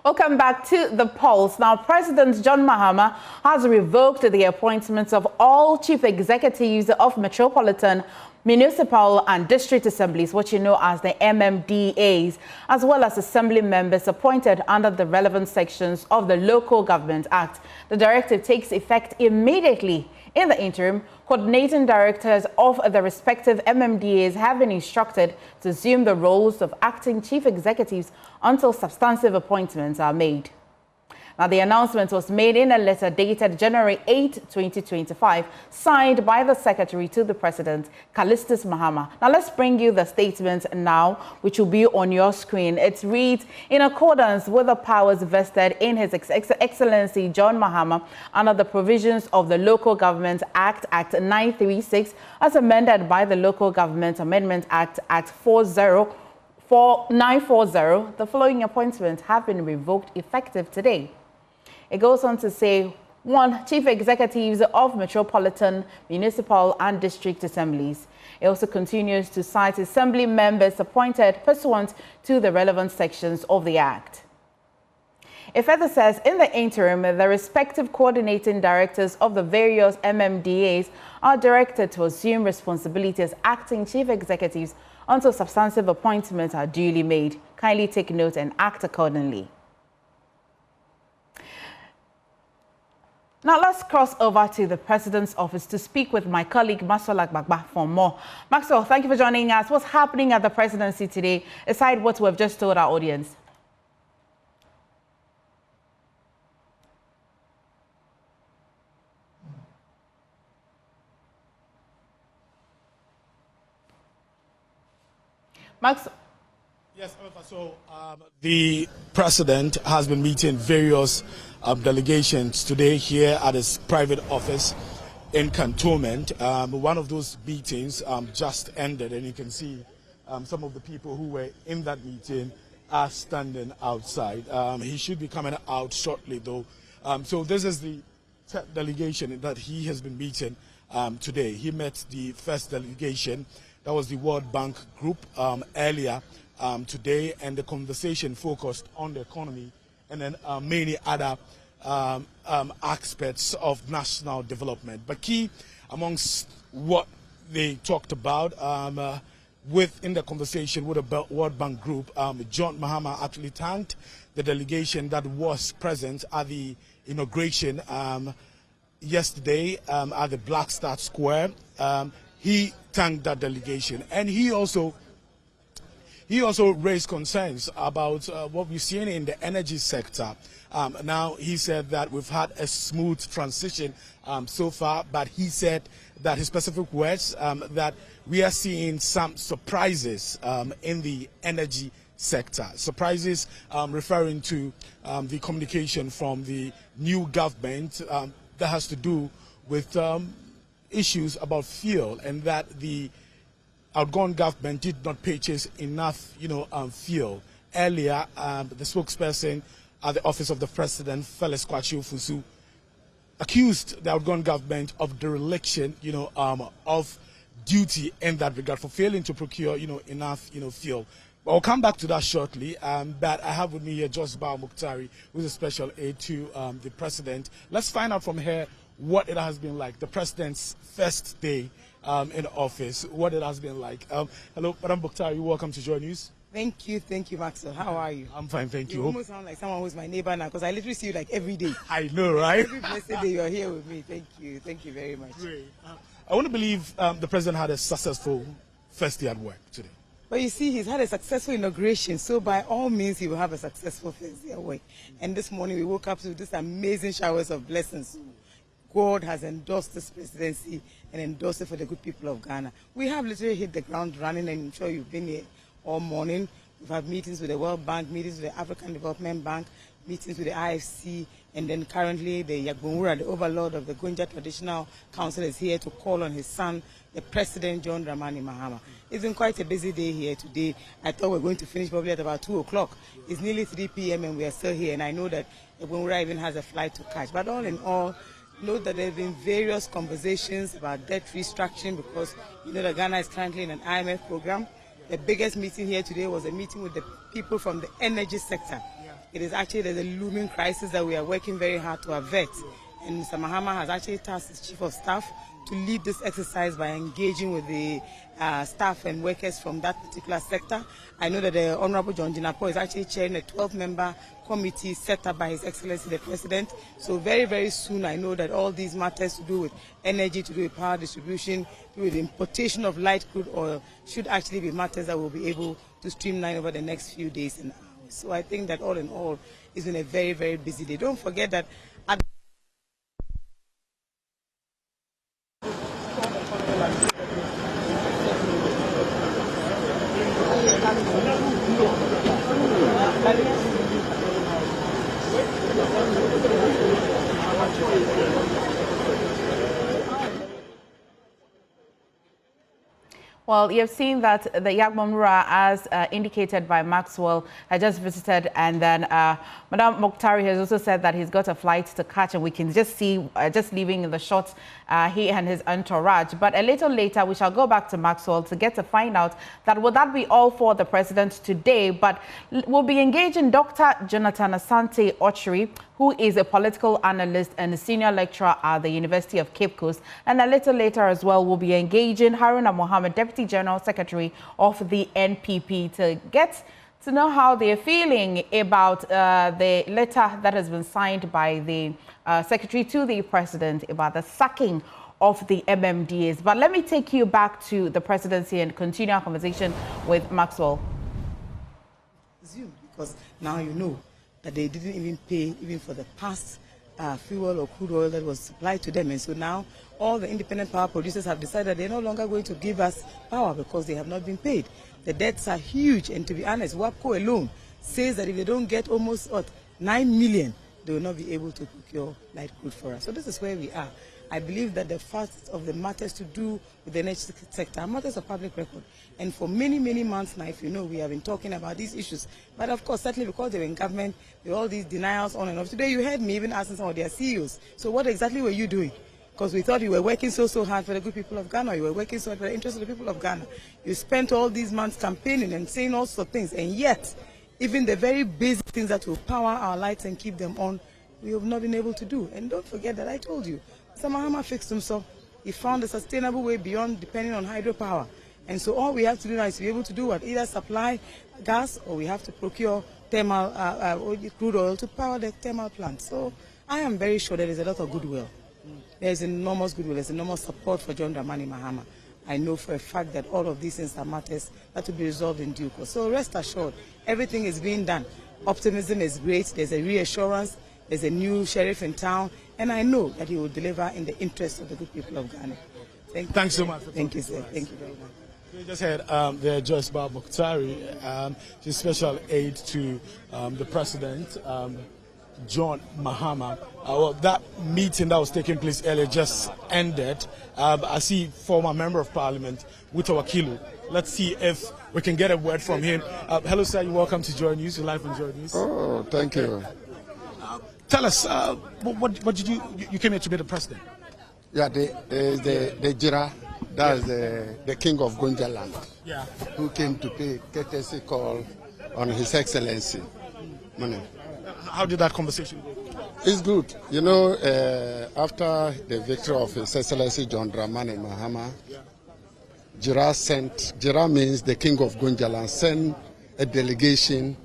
Welcome back to The Pulse. Now, President John Mahama has revoked the appointments of all chief executives of metropolitan, municipal and district assemblies, what you know as the MMDAs, as well as assembly members appointed under the relevant sections of the Local Government Act. The directive takes effect immediately. In the interim, coordinating directors of the respective MMDAs have been instructed to assume the roles of acting chief executives until substantive appointments are made. Now, the announcement was made in a letter dated January 8, 2025, signed by the Secretary to the President, Callistus Mahama. Now, let's bring you the statement now, which will be on your screen. It reads, in accordance with the powers vested in His Excellency John Mahama under the provisions of the Local Government Act, Act 936, as amended by the Local Government Amendment Act, Act 940, the following appointments have been revoked effective today. It goes on to say, 1. Chief executives of metropolitan, municipal and district assemblies. It also continues to cite assembly members appointed pursuant to the relevant sections of the Act. It further says, in the interim, the respective coordinating directors of the various MMDAs are directed to assume responsibility as acting chief executives until substantive appointments are duly made. Kindly take note and act accordingly. Now, let's cross over to the President's office to speak with my colleague, Maxwell Agbagba, for more. Maxwell, thank you for joining us. What's happening at the Presidency today, aside what we've just told our audience? Max. Yes, so the President has been meeting various delegations today here at his private office in Cantonment. One of those meetings just ended, and you can see some of the people who were in that meeting are standing outside. He should be coming out shortly, though. So this is the delegation that he has been meeting today. He met the first delegation, that was the World Bank Group, earlier today, and the conversation focused on the economy and then many other aspects of national development. But key amongst what they talked about within the conversation with the World Bank Group, John Mahama actually thanked the delegation that was present at the inauguration yesterday at the Black Star Square. He thanked that delegation, and he also raised concerns about what we're seeing in the energy sector. Now, he said that we've had a smooth transition so far, but he said that his specific words, that we are seeing some surprises in the energy sector. Surprises referring to the communication from the new government that has to do with issues about fuel, and that the outgoing government did not purchase enough, fuel. Earlier, the spokesperson at the office of the President, Felix Kwasi Ofosu, accused the outgoing government of dereliction, of duty in that regard for failing to procure, enough, fuel. But I'll come back to that shortly. But I have with me here Josba Mukhtari, who's a special aide to the President. Let's find out from her what it has been like, the President's first day in office, what it has been like. Hello, Madam Mukhtari, welcome to Joy News. Thank you, Maxwell. How are you? I'm fine, thank you. You almost sound like someone who's my neighbor now, because I literally see you like every day. I know, right? Every blessed day you're here with me. Thank you very much. Great. I want to believe the President had a successful first day at work today. But you see, he's had a successful inauguration, so by all means, he will have a successful first day at work. And this morning, we woke up to this amazing showers of blessings. God has endorsed this presidency and endorsed it for the good people of Ghana. We have literally hit the ground running, and I'm sure you've been here all morning. We've had meetings with the World Bank, meetings with the African Development Bank, meetings with the IFC, and then currently the Yagbonwura, the overlord of the Gonja Traditional Council, is here to call on his son, the President John Dramani Mahama. It's been quite a busy day here today. I thought we were going to finish probably at about 2 o'clock. It's nearly 3 p.m. and we are still here, and I know that Yagbonwura even has a flight to catch. But all in all, note that there have been various conversations about debt restructuring, because you know that Ghana is currently in an IMF program. The biggest meeting here today was a meeting with the people from the energy sector. it is actually there's a looming crisis that we are working very hard to avert. And Mr. Mahama has actually tasked his chief of staff to lead this exercise by engaging with the staff and workers from that particular sector. I know that the Honorable John Jinapo is actually chairing a 12-member committee set up by His Excellency the President. So very, very soon I know that all these matters to do with energy, to do with power distribution, to do with importation of light crude oil should actually be matters that we'll be able to streamline over the next few days and hours. So I think that all in all, it's been a very, very busy day. Don't forget that at Well, you've seen that the Yagbamura, as indicated by Maxwell, had just visited, and then Madam Mokhtari has also said that he's got a flight to catch, and we can just see, just leaving in the shots, he and his entourage. But a little later, we shall go back to Maxwell to get to find out that will that be all for the president today. But we'll be engaging Dr. Jonathan Asante Ochiri, who is a political analyst and a senior lecturer at the University of Cape Coast. And a little later as well, we'll be engaging Haruna Mohammed, Deputy General Secretary of the NPP, to get to know how they're feeling about the letter that has been signed by the Secretary to the President about the sacking of the MMDAs. But let me take you back to the presidency and continue our conversation with Maxwell. Because now you know that they didn't even pay even for the past fuel or crude oil that was supplied to them. And so now all the independent power producers have decided they're no longer going to give us power because they have not been paid. The debts are huge, and to be honest, WAPCO alone says that if they don't get almost 9 million, they will not be able to procure light crude for us. So this is where we are. I believe that the first of the matters to do with the energy sector are matters of public record. And for many, many months now, if you know, we have been talking about these issues. But of course, certainly because they were in government, with all these denials on and off. Today you heard me even asking some of their CEOs, so what exactly were you doing? Because we thought you were working so hard for the good people of Ghana. You were working so hard for the interest of the people of Ghana. You spent all these months campaigning and saying all sorts of things. And yet, even the very basic things that will power our lights and keep them on, we have not been able to do. And don't forget that I told you, Mr. Mahama fixed himself. He found a sustainable way beyond depending on hydropower. And so all we have to do now is to be able to do what? Either supply gas, or we have to procure thermal crude oil to power the thermal plant. So I am very sure there is a lot of goodwill. There's enormous goodwill, there's enormous support for John Dramani Mahama. I know for a fact that all of these things are matters that will be resolved in due course. So rest assured, everything is being done. Optimism is great, there's a reassurance, there's a new sheriff in town, and I know that he will deliver in the interest of the good people of Ghana. Thanks so much. Thank you, sir. Thank you very much. We just had the Joyce Bar Mokhtari, she's special aide to the president, John Mahama. Well, that meeting that was taking place earlier just ended. I see former Member of Parliament, Muta Wakilu. Let's see if we can get a word from him. Hello, sir. You're welcome to Joy News. You're live on Joy News. Oh, thank you. Tell us, what did you came here to be the president? Yeah, the Jira, that's the king of Gonja land, yeah, who came to pay courtesy call on His Excellency. Money. How did that conversation go? It's good. You know, after the victory of His Excellency John Dramani Mahama, Jira means the king of Gonja land, sent a delegation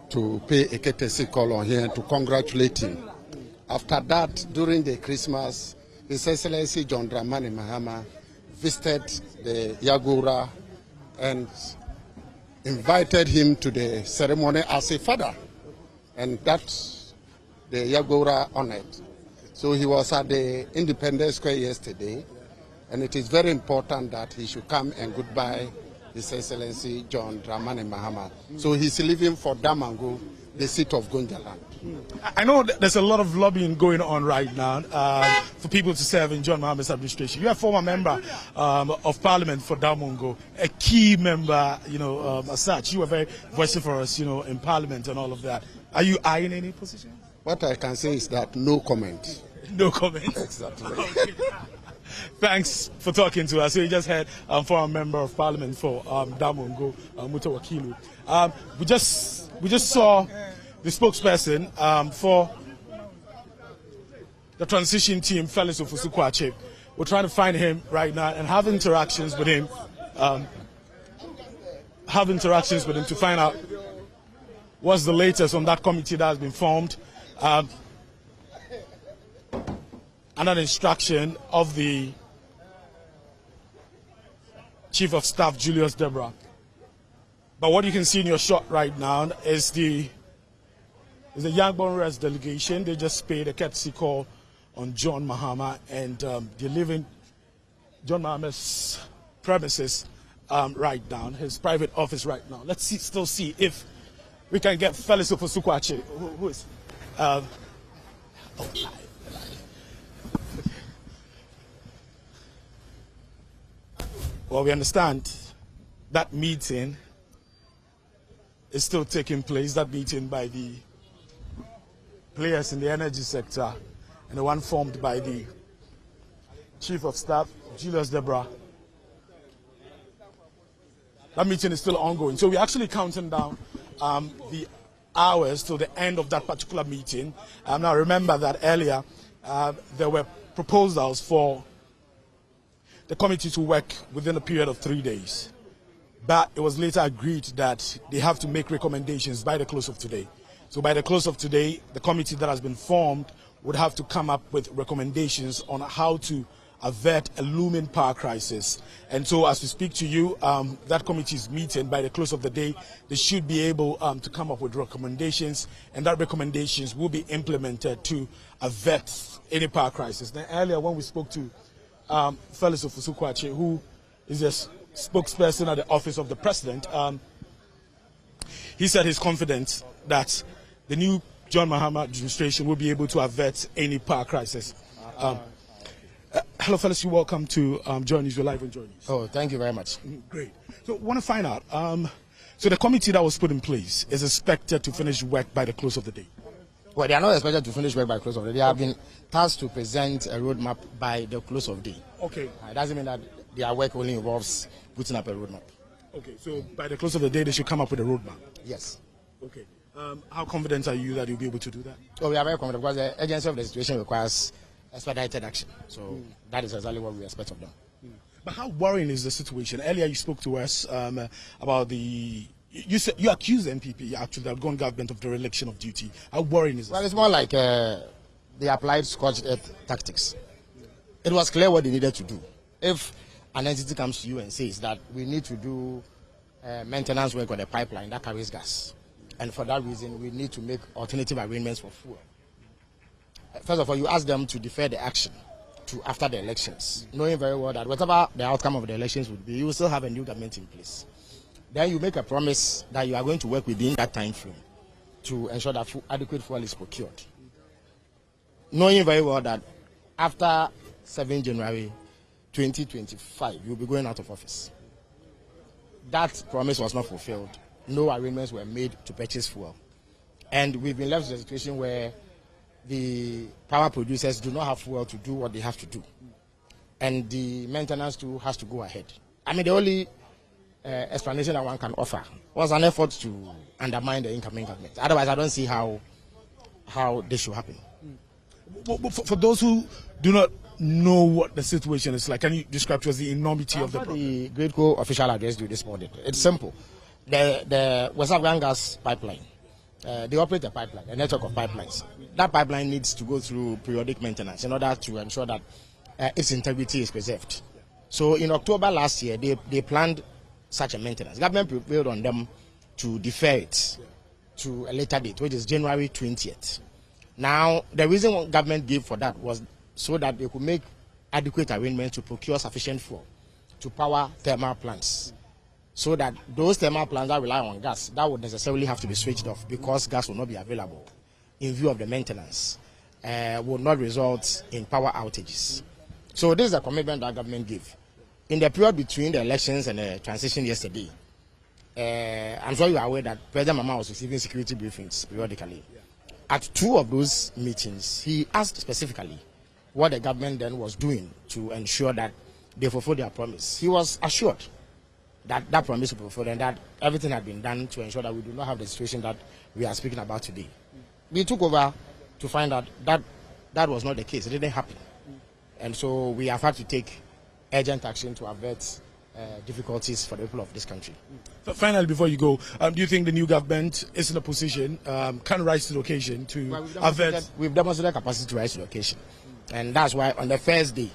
to pay a courtesy call on him to congratulate him. After that, during the Christmas, His Excellency John Dramani Mahama visited the Yagura and invited him to the ceremony as a father, and that the Yagura honored. So he was at the Independence Square yesterday, and it is very important that he should come and goodbye His Excellency John Dramani Mahama. So he's leaving for Damango, the seat of Gonjaland. I know there's a lot of lobbying going on right now for people to serve in John Mahama's administration. You're a former member of Parliament for Damongo, a key member, you know, as such. You were very voiceful for us, you know, in Parliament and all of that. Are you eyeing any position? What I can say is that no comment. No comment? Exactly. Okay. Thanks for talking to us. So you just heard former member of Parliament for Damongo, Muta Wakilu. We just saw the spokesperson for the transition team, Felix Ofosu-Kwakye. We're trying to find him right now and have interactions with him. To find out what's the latest on that committee that has been formed. Another instruction of the Chief of Staff, Julius Deborah. But what you can see in your shot right now is the Yangbon Rest delegation. They just paid a courtesy call on John Mahama, and they're leaving John Mahama's premises right now, his private office right now. Let's still see if we can get Felix Ofosu-Kwakye, who is well, we understand that meeting is still taking place, that meeting by the players in the energy sector, and the one formed by the Chief of Staff, Julius Deborah. That meeting is still ongoing. So we're actually counting down the hours till the end of that particular meeting. Now remember that earlier there were proposals for the committee to work within a period of 3 days. But it was later agreed that they have to make recommendations by the close of today. So by the close of today, the committee that has been formed would have to come up with recommendations on how to avert a looming power crisis. And so as we speak to you, that committee is meeting. By the close of the day, they should be able to come up with recommendations, and that recommendations will be implemented to avert any power crisis. Now, earlier when we spoke to Felix Ofosu-Kwakye, who is a spokesperson at the office of the president, he said he's confident that the new John Mahama administration will be able to avert any power crisis. Hello, Felix, you're welcome to join us. You're live on Join Us. Oh, thank you very much. Great. So I want to find out, so the committee that was put in place is expected to finish work by the close of the day. Well, they are not expected to finish work by the close of the day. They have been tasked to present a roadmap by the close of the day. Okay. It doesn't mean that their work only involves putting up a roadmap. Okay, so by the close of the day, they should come up with a roadmap. Yes. Okay. How confident are you that you'll be able to do that? Oh, we are very confident because the urgency of the situation requires expedited action. So that is exactly what we expect of them. But how worrying is the situation? Earlier you spoke to us about the... You said you accused MPP, actually, the outgoing government, of dereliction of duty. How worrying is it? Well, it's more like they applied scorched earth tactics. It was clear what they needed to do. If an entity comes to you and says that we need to do maintenance work on a pipeline that carries gas, and for that reason we need to make alternative arrangements for fuel. First of all, you ask them to defer the action to after the elections, knowing very well that whatever the outcome of the elections would be, you will still have a new government in place. Then you make a promise that you are going to work within that time frame to ensure that adequate fuel is procured. Knowing very well that after 7 January 2025, you'll be going out of office. That promise was not fulfilled. No arrangements were made to purchase fuel. And we've been left in a situation where the power producers do not have fuel to do what they have to do. And the maintenance too has to go ahead. I mean, the only explanation that one can offer was an effort to undermine the incoming government. Otherwise, I don't see how this should happen. For those who do not know what the situation is like, can you describe to us the enormity of the problem? The Great Co official address you this morning. It's simple. The West African gas pipeline, they operate a pipeline, a network of pipelines. That pipeline needs to go through periodic maintenance in order to ensure that its integrity is preserved. So in October last year, they planned such a maintenance. Government prevailed on them to defer it to a later date, which is January 20th. Now, the reason government gave for that was so that they could make adequate arrangements to procure sufficient fuel to power thermal plants, so that those thermal plants that rely on gas, that would necessarily have to be switched off because gas will not be available in view of the maintenance, will not result in power outages. So this is a commitment that government gave. In the period between the elections and the transition yesterday, I'm sure you are aware that President Mahama was receiving security briefings periodically. At 2 of those meetings, he asked specifically what the government then was doing to ensure that they fulfill their promise. He was assured that promise to fulfill, and that everything had been done to ensure that we do not have the situation that we are speaking about today. We took over to find out that that was not the case. It didn't happen. And so we have had to take urgent action to avert difficulties for the people of this country. Finally, before you go, do you think the new government is in a position, can rise to the occasion to avert? We've demonstrated capacity to rise to the occasion. And that's why on the first day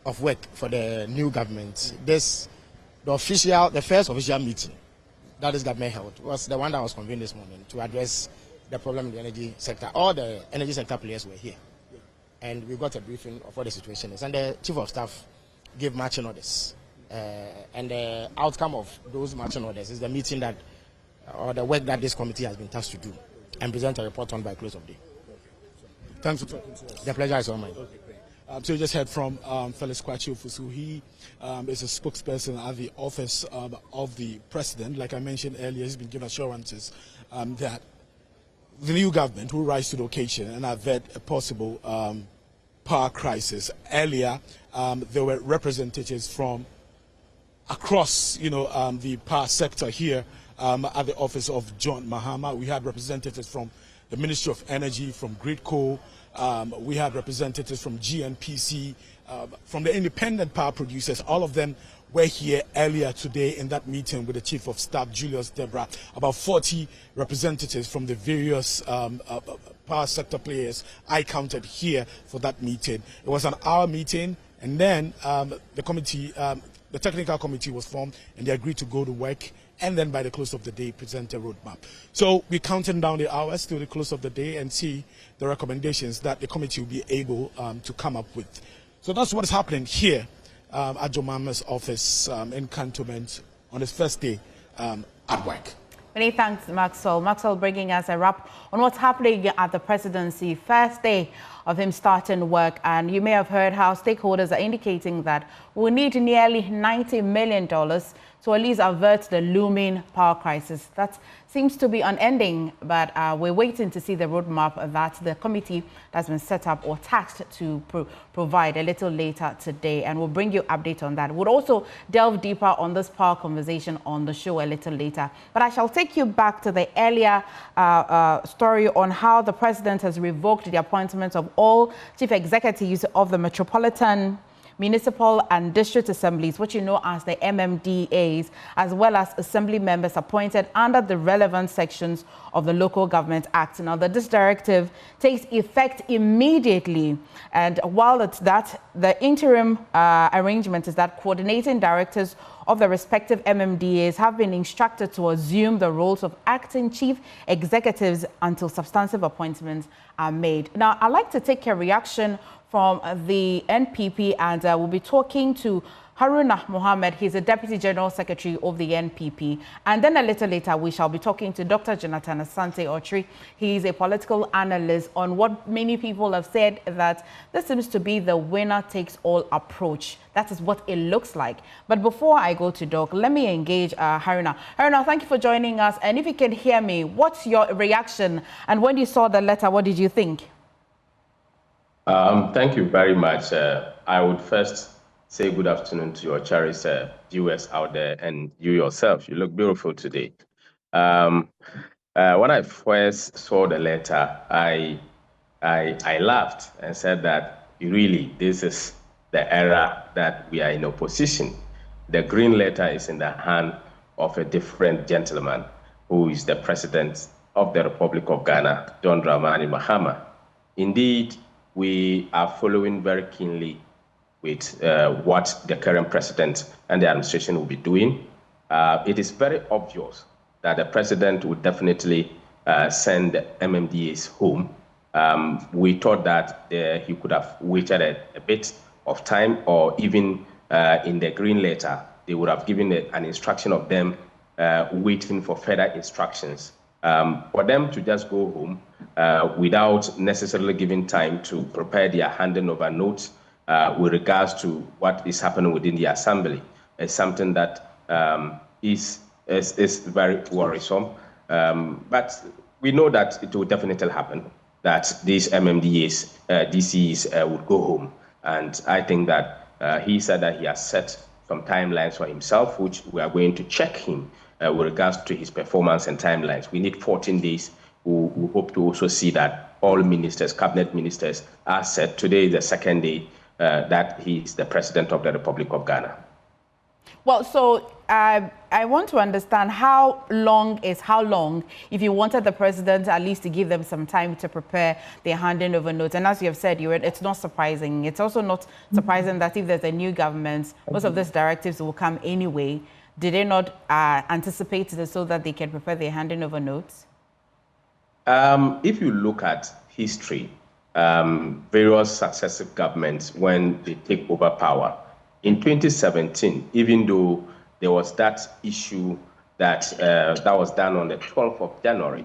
of work for the new government, the first official meeting that this government held was the one that was convened this morning to address the problem in the energy sector. All the energy sector players were here. And we got a briefing of what the situation is. And the chief of staff gave marching orders. And the outcome of those marching orders is the meeting that, or the work that this committee has been tasked to do and present a report on by close of day. Thanks for talking to us. The pleasure is all mine. Okay, great. So you just heard from Felix Kwachi Ofusu. He is a spokesperson at the office of the president. Like I mentioned earlier, he's been given assurances that the new government will rise to the occasion and avert a possible power crisis. Earlier, there were representatives from across, the power sector here at the office of John Mahama. We had representatives from the Ministry of Energy, from Gridco. We had representatives from GNPC, from the independent power producers. All of them were here earlier today in that meeting with the Chief of Staff, Julius Debra. About 40 representatives from the various power sector players I counted here for that meeting. It was an hour meeting, and then the committee, the technical committee was formed, and they agreed to go to work, and then by the close of the day present a roadmap. So we're counting down the hours to the close of the day and see the recommendations that the committee will be able to come up with. So that's what is happening here at John Mahama's office in Cantonment on his first day at work. Many thanks, Maxwell. Maxwell bringing us a wrap on what's happening at the presidency, first day of him starting work. And you may have heard how stakeholders are indicating that we'll need nearly $90 million to at least avert the looming power crisis. That seems to be unending, but we're waiting to see the roadmap that the committee that's been set up or tasked to provide a little later today. And we'll bring you update on that. We'll also delve deeper on this power conversation on the show a little later. But I shall take you back to the earlier story on how the president has revoked the appointment of all chief executives of the Metropolitan, Municipal and District Assemblies, which you know as the MMDAs, as well as assembly members appointed under the relevant sections of the Local Government Act. Now, this directive takes effect immediately, and while it's that, the interim arrangement is that coordinating directors of the respective MMDAs have been instructed to assume the roles of acting chief executives until substantive appointments are made. Now, I'd like to take a reaction from the NPP, and we'll be talking to Haruna Mohammed. He's the Deputy General Secretary of the NPP. And then a little later, we shall be talking to Dr. Jonathan Asante Otri. He's a political analyst on what many people have said that this seems to be the winner-takes-all approach. That is what it looks like. But before I go to Doc, let me engage Haruna. Haruna, thank you for joining us. And if you can hear me, what's your reaction? And when you saw the letter, what did you think? Thank you very much. I would first say good afternoon to your cherished viewers out there and you yourself. You look beautiful today. When I first saw the letter, I laughed and said that really this is the era that we are in opposition. The green letter is in the hand of a different gentleman who is the president of the Republic of Ghana, John Dramani Mahama. Indeed, we are following very keenly with what the current president and the administration will be doing. It is very obvious that the president would definitely send the MMDAs home. We thought that he could have waited a bit of time, or even in the green letter, they would have given an instruction of them waiting for further instructions. For them to just go home without necessarily giving time to prepare their handing over notes with regards to what is happening within the assembly is something that is very worrisome. But we know that it will definitely happen, that these MMDAs, DCs would go home. And I think that he said that he has set some timelines for himself, which we are going to check him with regards to his performance and timelines. We need 14 days. We hope to also see that all ministers, cabinet ministers, are set. Today is the second day that he is the president of the Republic of Ghana. Well, so I want to understand how long if you wanted the president at least to give them some time to prepare their handing over notes. And as you have said, it's not surprising. It's also not surprising that if there's a new government, most of these directives will come anyway. Did they not anticipate this so that they can prepare their handing over notes? If you look at history, various successive governments, when they take over power, in 2017, even though there was that issue that was done on the 12th of January,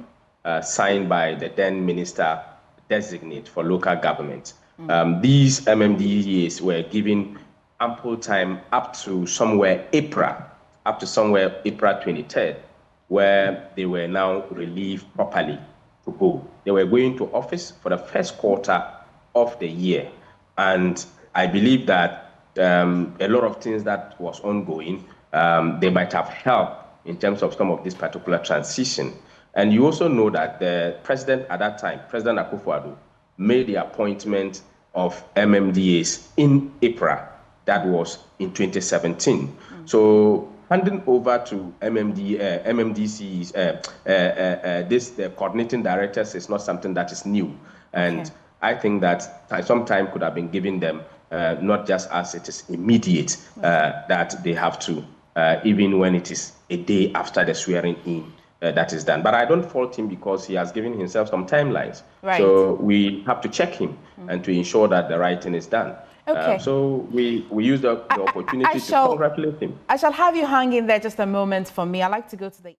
signed by the then minister designate for local government, these MMDEs were given ample time up to somewhere April 23rd, where they were now relieved properly to go. They were going to office for the first quarter of the year. And I believe that a lot of things that was ongoing, they might have helped in terms of some of this particular transition. And you also know that the president at that time, President Akufo-Addo, made the appointment of MMDAs in April. That was in 2017. So handing over to MMDCs, the coordinating directors is not something that is new. And I think that some time could have been given them, not just as it is immediate, that they have to, even when it is a day after the swearing in, that is done. But I don't fault him because he has given himself some timelines. Right. So we have to check him and to ensure that the right thing is done. Okay. So we use the opportunity to congratulate him. I shall have you hang in there just a moment for me. I'd like to go to the